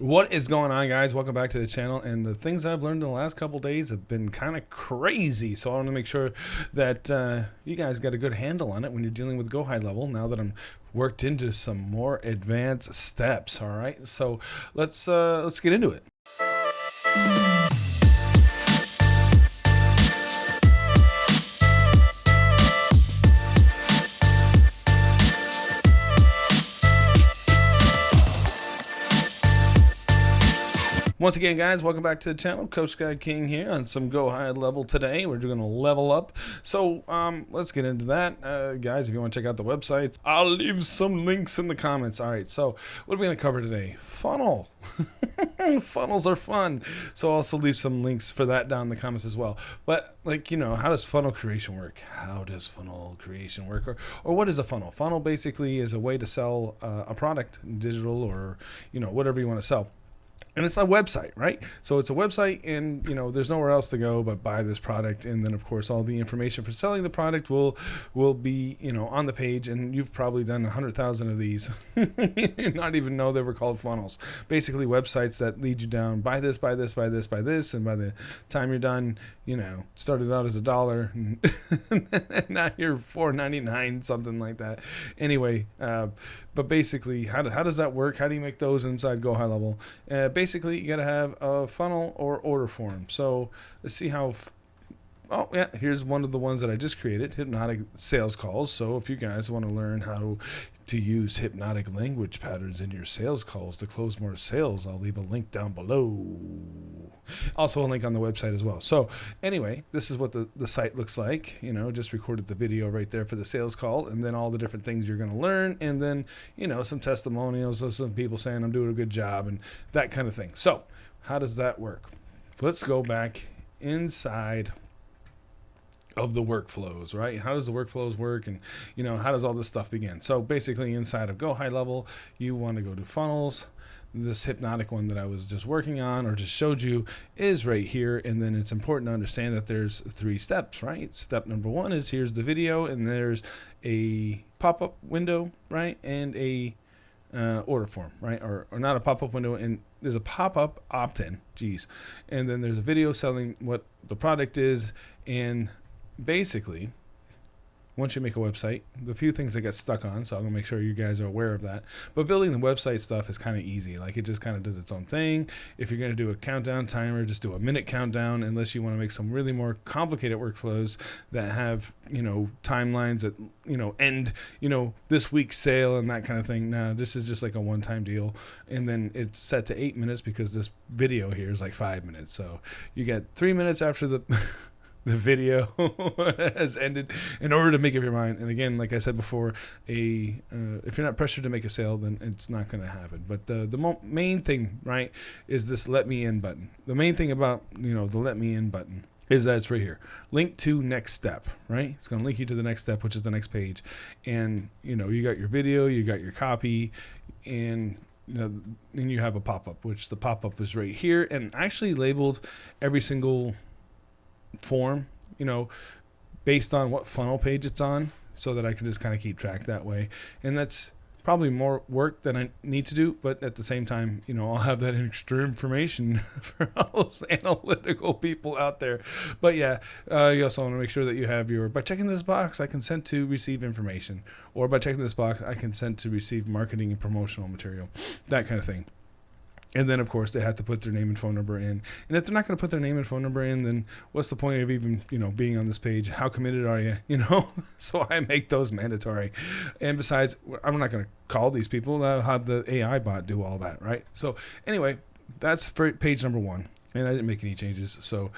What is going on, guys? Welcome back to the channel. And the things I've learned in the last couple days have been kind of crazy. So I want to make sure that you guys got a good handle on it when you're dealing with Go High Level. Now that I'm worked into some more advanced steps. All right. So let's get into it. Once again, guys, welcome back to the channel. Coach Guy King here on some Go High Level today. We're going to level up. So let's get into that. Guys, if you want to check out the websites, I'll leave some links in the comments. All right, so what are we going to cover today? Funnel. Funnels are fun. So I'll also leave some links for that down in the comments as well. But like, you know, how does funnel creation work? How does funnel creation work? Or what is a funnel? Funnel basically is a way to sell a product, digital or, you know, whatever you want to sell. And it's a website, right? So it's a website and, you know, there's nowhere else to go but buy this product. And then, of course, all the information for selling the product will be, you know, on the page. And you've probably done 100,000 of these. Not even know they were called funnels. Basically, websites that lead you down, buy this, buy this, buy this, buy this. And by the time you're done, you know, started out as $1 and now you're $4.99, something like that. Anyway, but basically, how does that work? How do you make those inside Go High Level? Basically, you got to have a funnel or order form. So let's see how. Oh, yeah, here's one of the ones that I just created, hypnotic sales calls. So if you guys want to learn how to use hypnotic language patterns in your sales calls to close more sales, I'll leave a link down below. Also a link on the website as well. So anyway, this is what the site looks like. You know, just recorded the video right there for the sales call, and then all the different things you're going to learn, and then, you know, some testimonials of some people saying I'm doing a good job and that kind of thing. So how does that work? Let's go back inside of the workflows, right? How does the workflows work, and, you know, how does all this stuff begin? So basically, inside of Go High Level, you want to go to funnels. This hypnotic one that I was just working on or just showed you is right here. And then it's important to understand that there's 3 steps, right? Step number 1 is here's the video, and there's a pop-up window, right? And a order form, right? Or not a pop-up window, and there's a pop-up opt-in, geez. And then there's a video selling what the product is. And basically, once you make a website, the few things that get stuck on, so I'm gonna make sure you guys are aware of that. But building the website stuff is kind of easy. Like, it just kind of does its own thing. If you're gonna do a countdown timer, just do a minute countdown, unless you want to make some really more complicated workflows that have, you know, timelines that, you know, end, you know, this week's sale and that kind of thing. Now, this is just like a one-time deal. And then it's set to 8 minutes because this video here is like 5 minutes. So you get 3 minutes after the the video has ended in order to make up your mind. And again, like I said before, if you're not pressured to make a sale, then it's not going to happen. But the main thing, right, is this let me in button. The main thing about, you know, the let me in button is that it's right here. Link to next step, right? It's going to link you to the next step, which is the next page. And, you know, you got your video, you got your copy, and, you know, then you have a pop-up, which the pop-up is right here and actually labeled every single form, you know, based on what funnel page it's on, so that I can just kind of keep track that way. And that's probably more work than I need to do, but at the same time, you know, I'll have that extra information for all those analytical people out there. But yeah, you also want to make sure that you have your, by checking this box, I consent to receive information, or by checking this box, I consent to receive marketing and promotional material, that kind of thing. And then, of course, they have to put their name and phone number in. And if they're not going to put their name and phone number in, then what's the point of even, you know, being on this page? How committed are you? You know, so I make those mandatory. And besides, I'm not going to call these people. I'll have the AI bot do all that, right? So anyway, that's for page number 1. And I didn't make any changes. So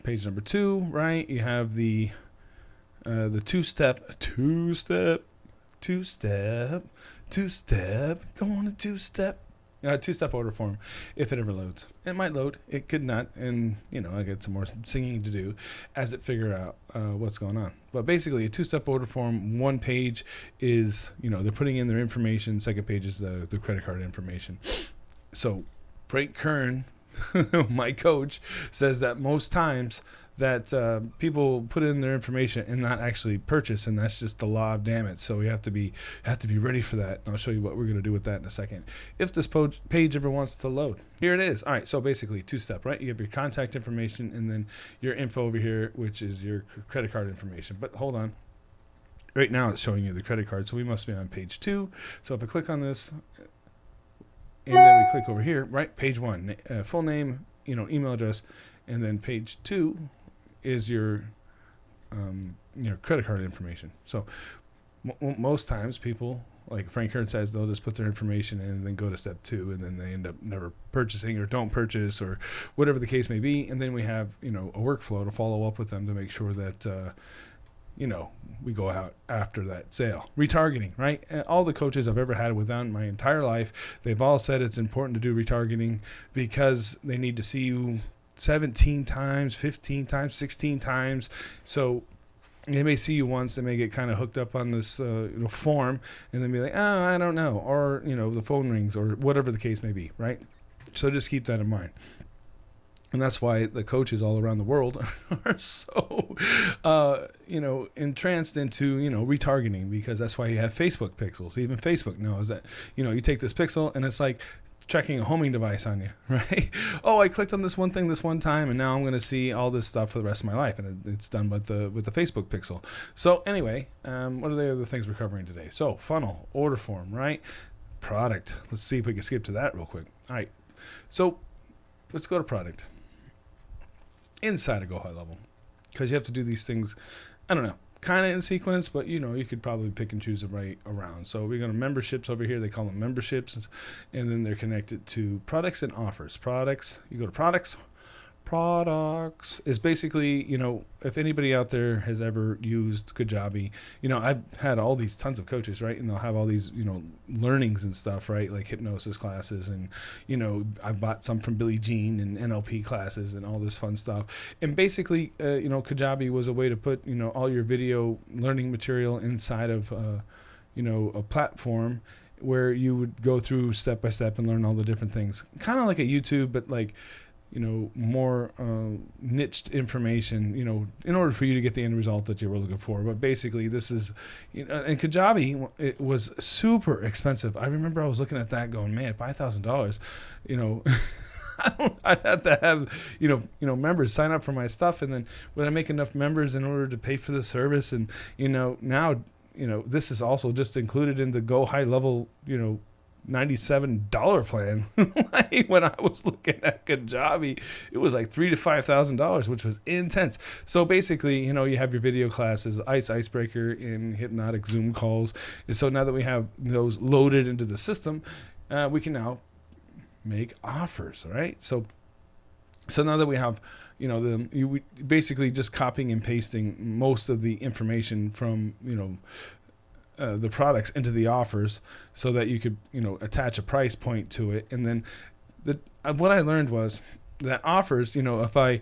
page number 2, right? You have the two-step, go on a two-step. Two-step order form, if it ever loads. It might load, it could not, and, you know, I got some more singing to do as it figure out what's going on. But basically, a 2-step order form, 1 page is, you know, they're putting in their information, 2nd page is the credit card information. So Frank Kern, my coach, says that most times that people put in their information and not actually purchase, and that's just the law of damn it. So we have to be ready for that. And I'll show you what we're going to do with that in a second. If this page ever wants to load, here it is. All right, so basically two-step, right? You have your contact information and then your info over here, which is your credit card information. But hold on. Right now it's showing you the credit card, so we must be on page 2. So if I click on this, and then we click over here, right? Page 1, full name, email address, and then page 2 is your credit card information. So most times people, like Frank Kern says, they'll just put their information in and then go to step 2, and then they end up never purchasing or don't purchase or whatever the case may be. And then we have a workflow to follow up with them to make sure that we go out after that sale. Retargeting, right? All the coaches I've ever had with them my entire life, they've all said it's important to do retargeting because they need to see you 17 times, 15 times, 16 times. So they may see you once, they may get kind of hooked up on this form and then be like, oh, I don't know. Or, the phone rings or whatever the case may be, right? So just keep that in mind. And that's why the coaches all around the world are so, entranced into, retargeting, because that's why you have Facebook pixels. Even Facebook knows that, you take this pixel and it's like tracking a homing device on you, right? Oh, I clicked on this one thing this one time, and now I'm going to see all this stuff for the rest of my life, and it's done with the Facebook pixel. So anyway, what are the other things we're covering today? So funnel, order form, right? Product. Let's see if we can skip to that real quick. All right. So let's go to product. Inside of Go High Level, because you have to do these things, I don't know, kind of in sequence, but you could probably pick and choose it right around. So we're going to memberships over here. They call them memberships, and then they're connected to products and offers. Products, you go to products. Products is basically, if anybody out there has ever used Kajabi, I've had all these tons of coaches, right? And they'll have all these, learnings and stuff, right? Like hypnosis classes. And, I bought some from Billie Jean and NLP classes and all this fun stuff. And basically, Kajabi was a way to put, all your video learning material inside of, a platform where you would go through step by step and learn all the different things. Kind of like a YouTube, but like, more niched information, in order for you to get the end result that you were looking for. But basically this is, and Kajabi, it was super expensive. I remember I was looking at that going, man, $5,000, I'd have to have, members sign up for my stuff. And then would I make enough members in order to pay for the service? And, now, this is also just included in the Go High Level, $97 plan. Like when I was looking at Kajabi, it was like $3,000 to $5,000, which was intense. So basically, you have your video classes, Icebreaker, and hypnotic Zoom calls. And so now that we have those loaded into the system, we can now make offers, right? So now that we have, we basically just copying and pasting most of the information from, the products into the offers so that you could, attach a price point to it. And then what I learned was that offers, if I,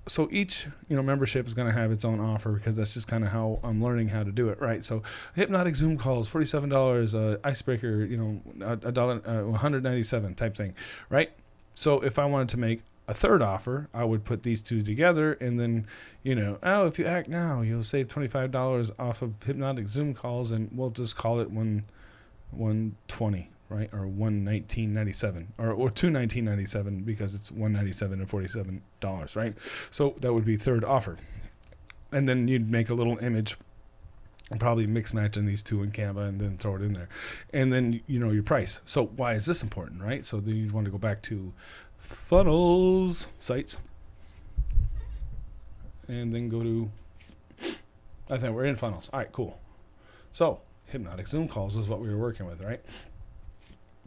so each, membership is going to have its own offer, because that's just kind of how I'm learning how to do it. Right. So hypnotic Zoom calls, $47, Icebreaker, $197 type thing. Right. So if I wanted to make a third offer, I would put these two together, and then, if you act now, you'll save $25 off of hypnotic Zoom calls, and we'll just call it $120, right? Or $119.97, or $219.97, because it's $197 and $47, right? So that would be third offer. And then you'd make a little image, and probably mix matching these two in Canva, and then throw it in there. And then, your price. So why is this important, right? So then you'd want to go back to funnels, sites, and then go to, I think we're in funnels. All right, cool. So hypnotic Zoom calls is what we were working with, right?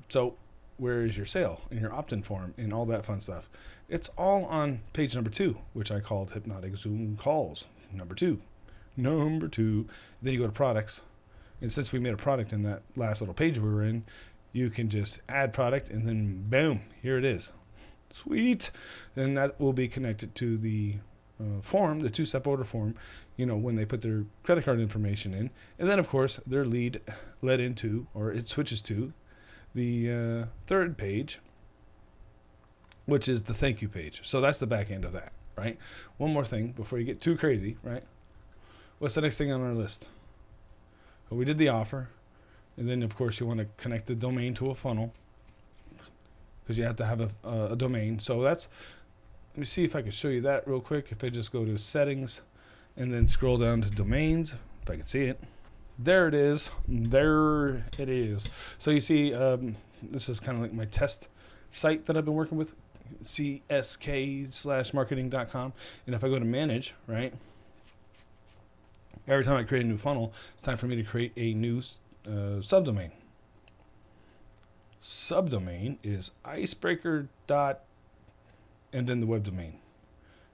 So where is your sale and your opt-in form and all that fun stuff? It's all on page number 2, which I called hypnotic Zoom calls. Number two. Then you go to products. And since we made a product in that last little page we were in, you can just add product, and then boom, here it is. Sweet. Then that will be connected to the form, the 2-step order form, when they put their credit card information in. And then, of course, their lead led into, or it switches to, the third page, which is the thank you page. So that's the back end of that, right? One more thing before you get too crazy, right? What's the next thing on our list? Well, we did the offer. And then, of course, you want to connect the domain to a funnel because you have to have a domain. So that's, let me see if I can show you that real quick. If I just go to settings and then scroll down to domains, if I can see it. There it is. There it is. So you see, this is kind of like my test site that I've been working with, csk/marketing.com. And if I go to manage, right, every time I create a new funnel, it's time for me to create a new subdomain. Subdomain is icebreaker dot and then the web domain.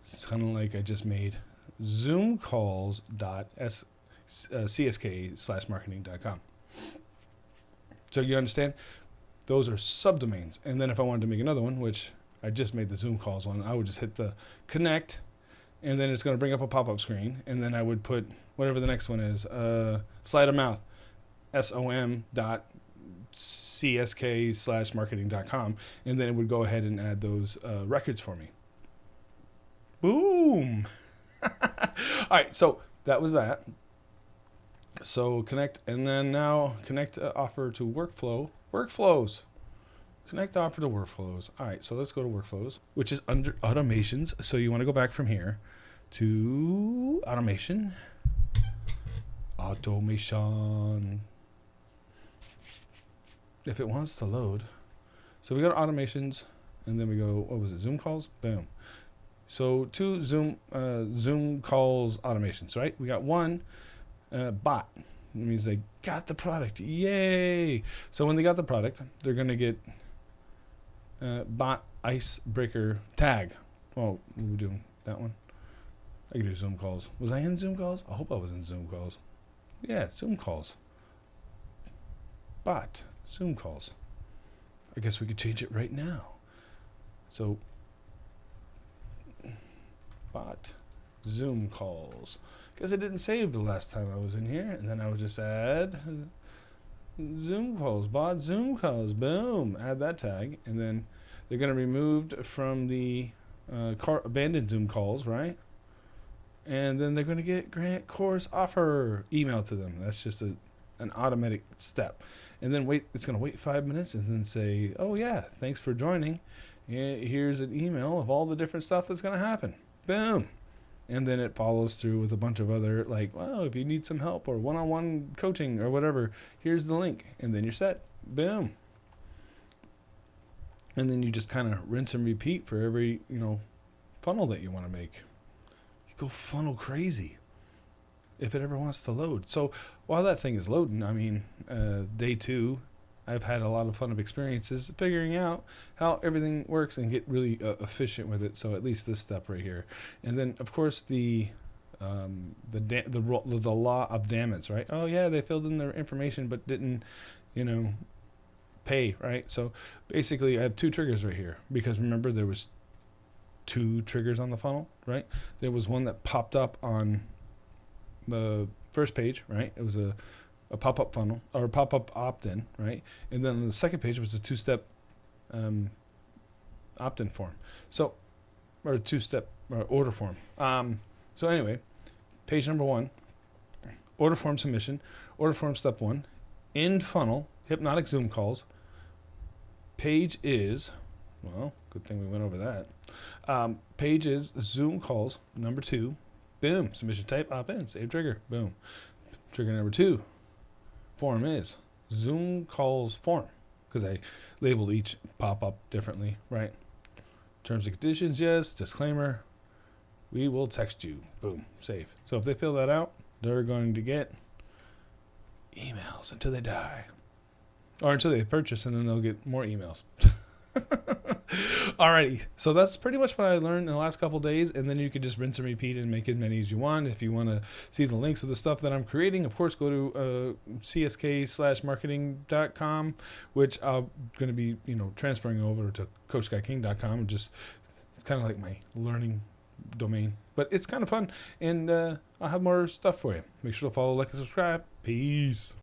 It's kind of like I just made zoomcalls.csk/marketing.com. So you understand? Those are subdomains. And then if I wanted to make another one, which I just made the Zoom calls one, I would just hit the connect, and then it's going to bring up a pop-up screen, and then I would put whatever the next one is, slide of mouth, som.csk/marketing.com, and then it would go ahead and add those records for me. Boom! All right, so that was that. So connect, and then now connect offer to workflows. Connect offer to workflows. All right, so let's go to workflows, which is under automations. So you want to go back from here to automation. If it wants to load. So we go to automations, and then we go, what was it, Zoom calls? Boom. So two Zoom calls automations, right? We got one bot. It means they got the product. Yay! So when they got the product, they're going to get bot icebreaker tag. Oh, what are we doing? That one? I can do Zoom calls. Was I in Zoom calls? I hope I was in Zoom calls. Yeah, Zoom calls. Bot. Zoom calls. I guess we could change it right now. So, bot Zoom calls. Because I didn't save the last time I was in here, and then I would just add Zoom calls, bot Zoom calls, boom, add that tag, and then they're going to be removed from the abandoned Zoom calls, right? And then they're going to get grant course offer emailed to them. That's just an automatic step. And then it's going to wait 5 minutes and then say, oh yeah, thanks for joining. Here's an email of all the different stuff that's going to happen. Boom. And then it follows through with a bunch of other, like, well, if you need some help or one-on-one coaching or whatever, here's the link. And then you're set. Boom. And then you just kind of rinse and repeat for every, funnel that you want to make. You go funnel crazy if it ever wants to load. So while that thing is loading, I mean, day 2, I've had a lot of fun of experiences figuring out how everything works and get really efficient with it. So at least this step right here, and then of course the law of damage, right? Oh yeah, they filled in their information but didn't, pay, right? So basically, I have 2 triggers right here because remember there was 2 triggers on the funnel, right? There was one that popped up on the first page, right? It was a pop-up funnel or pop-up opt-in, right? And then on the second page was a 2-step opt-in form. So, or a 2-step order form. So anyway, page number 1, order form submission, order form step 1, in funnel, hypnotic Zoom calls. Page is, well, good thing we went over that. Page is Zoom calls, number 2, boom, submission type, opt-in, save trigger, boom. Trigger number 2. Form is Zoom calls form because I labeled each pop-up differently, right? Terms and conditions, yes. Disclaimer, we will text you. Boom, save. So if they fill that out, they're going to get emails until they die. Or until they purchase, and then they'll get more emails. Alrighty, so that's pretty much what I learned in the last couple days, and then you can just rinse and repeat and make as many as you want. If you want to see the links of the stuff that I'm creating, of course, go to csk/marketing.com, which I'm going to be, transferring over to coachguyking.com. It's kind of like my learning domain, but it's kind of fun, and I'll have more stuff for you. Make sure to follow, like, and subscribe. Peace.